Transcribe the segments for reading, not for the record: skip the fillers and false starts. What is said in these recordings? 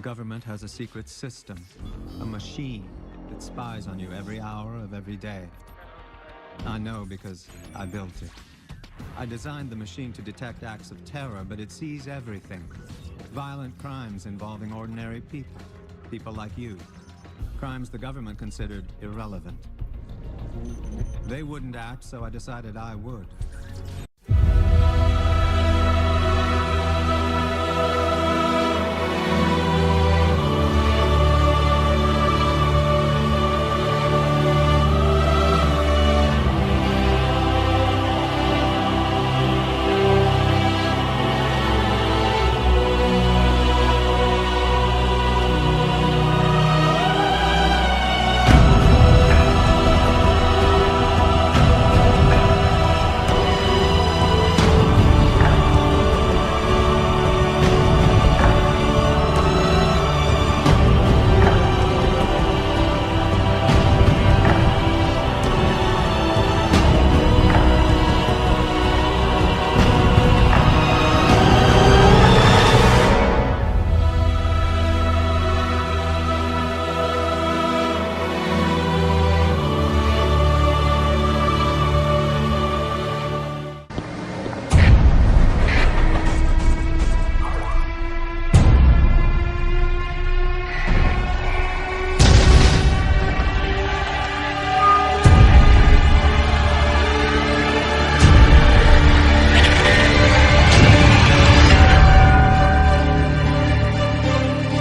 government has a secret system, a machine that spies on you every hour of every day. I know because I built it. I designed the machine to detect acts of terror, but it sees everything. Violent crimes involving ordinary people, people like you. Crimes the government considered irrelevant. They wouldn't act, so I decided I would.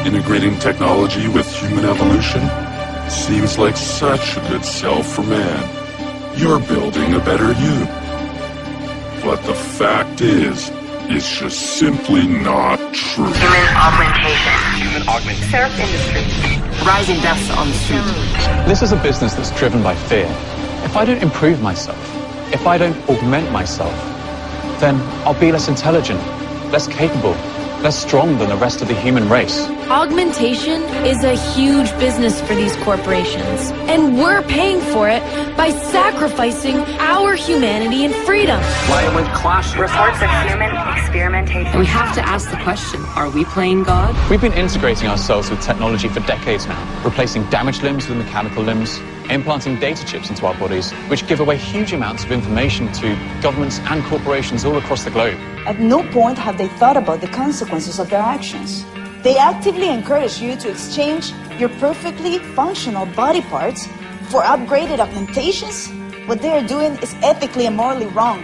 Integrating technology with human evolution seems like such a good sell for man. You're building a better you. But the fact is, it's just simply not true. Human augmentation. Surf industry. Rising deaths on the street. This is a business that's driven by fear. If I don't improve myself, if I don't augment myself, then I'll be less intelligent, less capable, less strong than the rest of the human race. Augmentation is a huge business for these corporations, and we're paying for it by sacrificing our humanity and freedom. Violent clashes. Reports of human experimentation. And we have to ask the question, are we playing God? We've been integrating ourselves with technology for decades now, replacing damaged limbs with mechanical limbs, implanting data chips into our bodies, which give away huge amounts of information to governments and corporations all across the globe. At no point have they thought about the consequences of their actions. They actively encourage you to exchange your perfectly functional body parts for upgraded augmentations. What they are doing is ethically and morally wrong,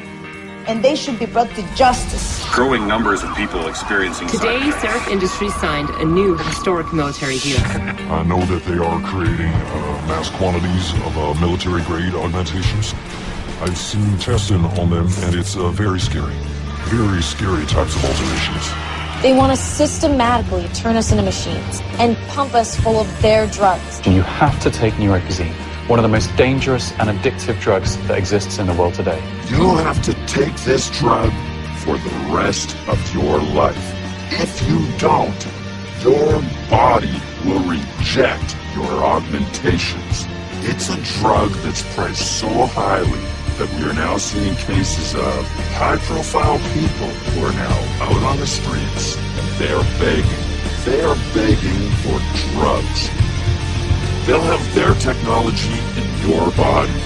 and they should be brought to justice. Growing numbers of people experiencing Today, Surf Industries signed a new historic military deal. I know that they are creating mass quantities of military-grade augmentations. I've seen testing on them, and it's very scary types of alterations. They want to systematically turn us into machines and pump us full of their drugs. You have to take Neuropozyne, one of the most dangerous and addictive drugs that exists in the world today. You'll have to take this drug for the rest of your life. If you don't, your body will reject your augmentations. It's a drug that's priced so highly that we are now seeing cases of high-profile people who are now out on the streets. They are begging for drugs. They'll have their technology in your body.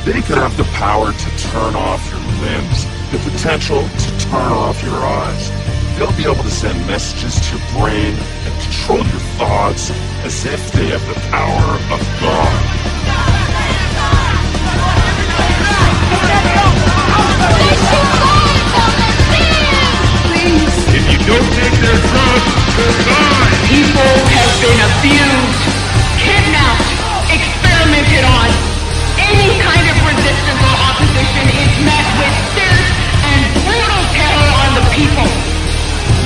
They could have the power to turn off your limbs, the potential to turn off your eyes. They'll be able to send messages to your brain and control your thoughts as if they have the power of God. If you don't take their drugs, you'll die. People have been abused, kidnapped, experimented on. Any kind of resistance or opposition is met with fierce and brutal terror on the people.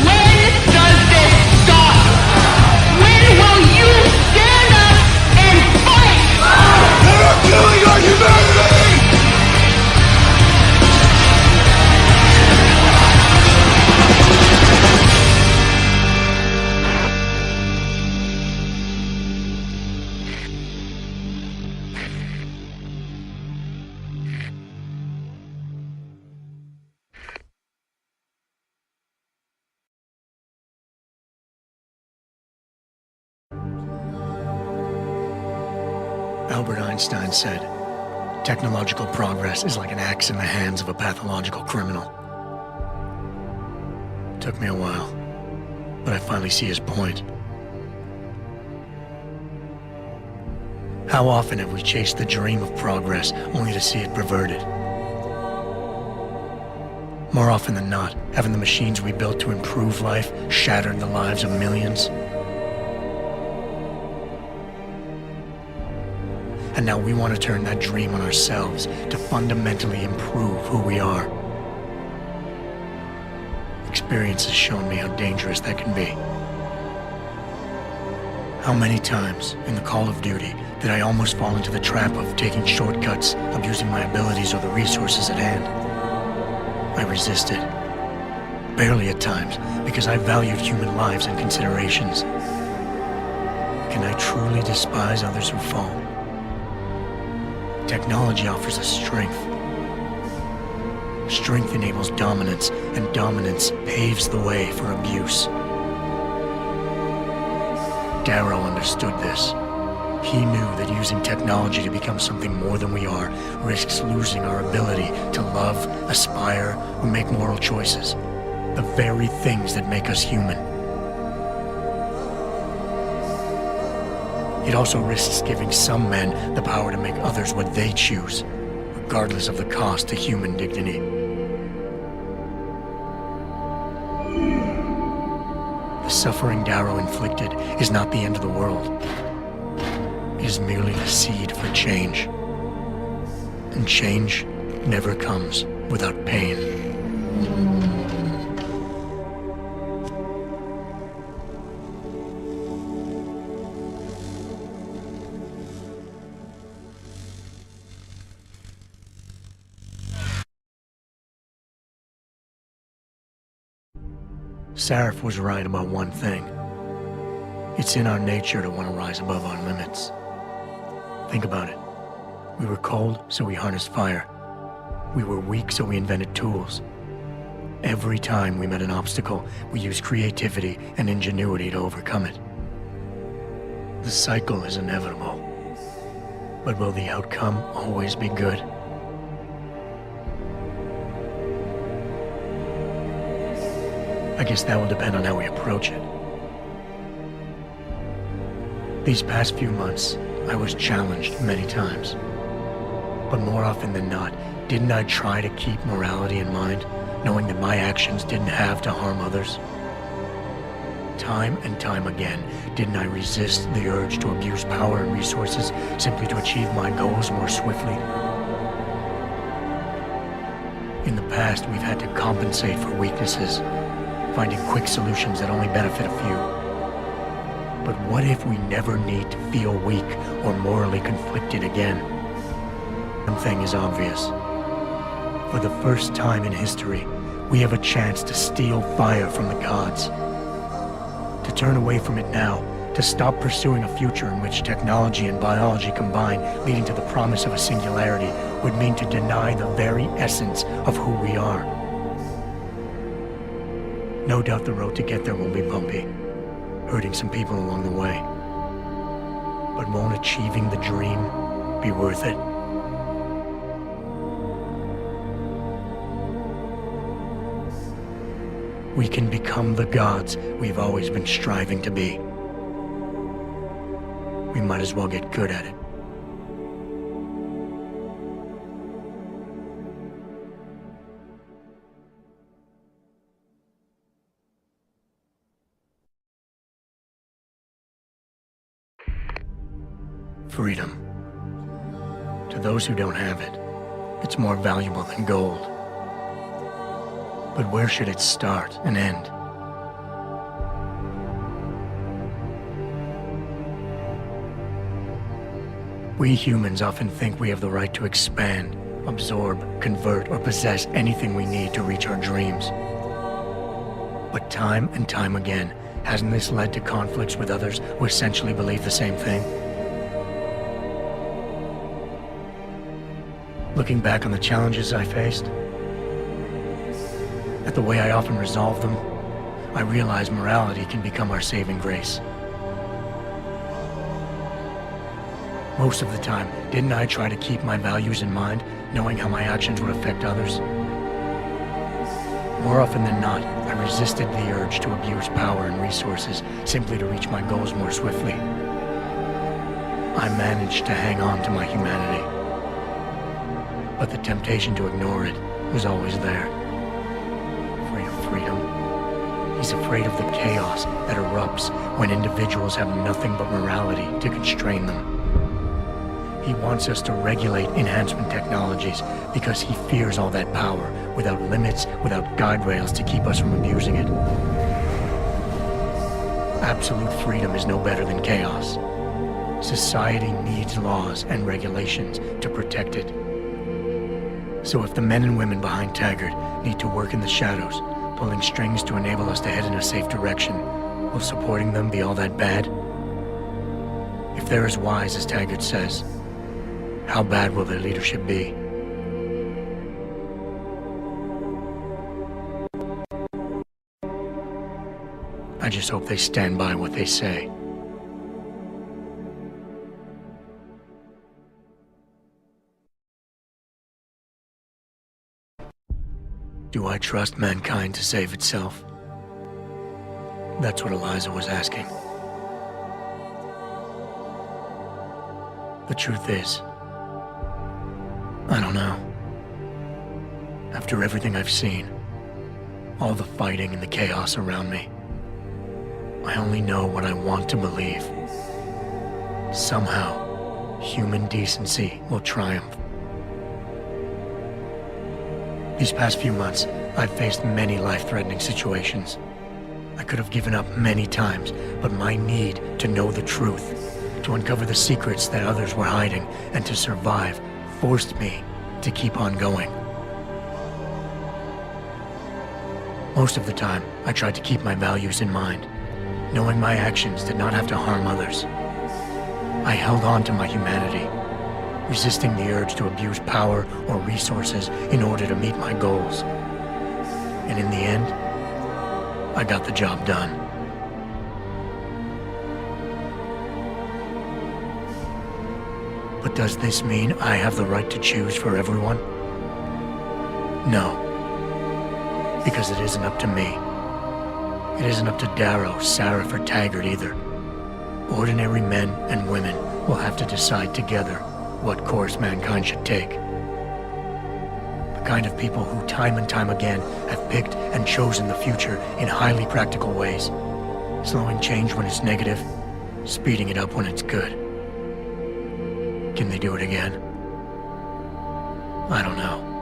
When does this stop? When will you stand up and fight? They're killing our humanity! Albert Einstein said, "Technological progress is like an axe in the hands of a pathological criminal." It took me a while, but I finally see his point. How often have we chased the dream of progress only to see it perverted? More often than not, haven't the machines we built to improve life shattered the lives of millions? And now we want to turn that dream on ourselves to fundamentally improve who we are. Experience has shown me how dangerous that can be. How many times in the call of duty did I almost fall into the trap of taking shortcuts, abusing my abilities or the resources at hand? I resisted. Barely at times, because I valued human lives and considerations. Can I truly despise others who fall? Technology offers us strength. Strength enables dominance, and dominance paves the way for abuse. Darrow understood this. He knew that using technology to become something more than we are risks losing our ability to love, aspire, or make moral choices. The very things that make us human. It also risks giving some men the power to make others what they choose, regardless of the cost to human dignity. The suffering Darrow inflicted is not the end of the world. It is merely the seed for change. And change never comes without pain. Sarif was right about one thing. It's in our nature to want to rise above our limits. Think about it. We were cold, so we harnessed fire. We were weak, so we invented tools. Every time we met an obstacle, we used creativity and ingenuity to overcome it. The cycle is inevitable. But will the outcome always be good? I guess that will depend on how we approach it. These past few months, I was challenged many times. But more often than not, didn't I try to keep morality in mind, knowing that my actions didn't have to harm others? Time and time again, didn't I resist the urge to abuse power and resources simply to achieve my goals more swiftly? In the past, we've had to compensate for weaknesses, finding quick solutions that only benefit a few. But what if we never need to feel weak or morally conflicted again? One thing is obvious. For the first time in history, we have a chance to steal fire from the gods. To turn away from it now, to stop pursuing a future in which technology and biology combine, leading to the promise of a singularity, would mean to deny the very essence of who we are. No doubt the road to get there will be bumpy, hurting some people along the way. But won't achieving the dream be worth it? We can become the gods we've always been striving to be. We might as well get good at it. Freedom. To those who don't have it, it's more valuable than gold. But where should it start and end? We humans often think we have the right to expand, absorb, convert, or possess anything we need to reach our dreams. But time and time again, hasn't this led to conflicts with others who essentially believe the same thing? Looking back on the challenges I faced, at the way I often resolve them, I realize morality can become our saving grace. Most of the time, didn't I try to keep my values in mind, knowing how my actions would affect others? More often than not, I resisted the urge to abuse power and resources simply to reach my goals more swiftly. I managed to hang on to my humanity. But the temptation to ignore it was always there. Afraid of freedom. He's afraid of the chaos that erupts when individuals have nothing but morality to constrain them. He wants us to regulate enhancement technologies because he fears all that power, without limits, without guide rails to keep us from abusing it. Absolute freedom is no better than chaos. Society needs laws and regulations to protect it. So if the men and women behind Taggart need to work in the shadows, pulling strings to enable us to head in a safe direction, will supporting them be all that bad? If they're as wise as Taggart says, how bad will their leadership be? I just hope they stand by what they say. Do I trust mankind to save itself? That's what Eliza was asking. The truth is, I don't know. After everything I've seen, all the fighting and the chaos around me, I only know what I want to believe. Somehow, human decency will triumph. These past few months, I've faced many life-threatening situations. I could have given up many times, but my need to know the truth, to uncover the secrets that others were hiding, and to survive forced me to keep on going. Most of the time, I tried to keep my values in mind, knowing my actions did not have to harm others. I held on to my humanity, resisting the urge to abuse power or resources in order to meet my goals. And in the end, I got the job done. But does this mean I have the right to choose for everyone? No. Because it isn't up to me. It isn't up to Darrow, Sarah, or Taggart either. Ordinary men and women will have to decide together what course mankind should take. The kind of people who time and time again have picked and chosen the future in highly practical ways, slowing change when it's negative, speeding it up when it's good. Can they do it again? I don't know.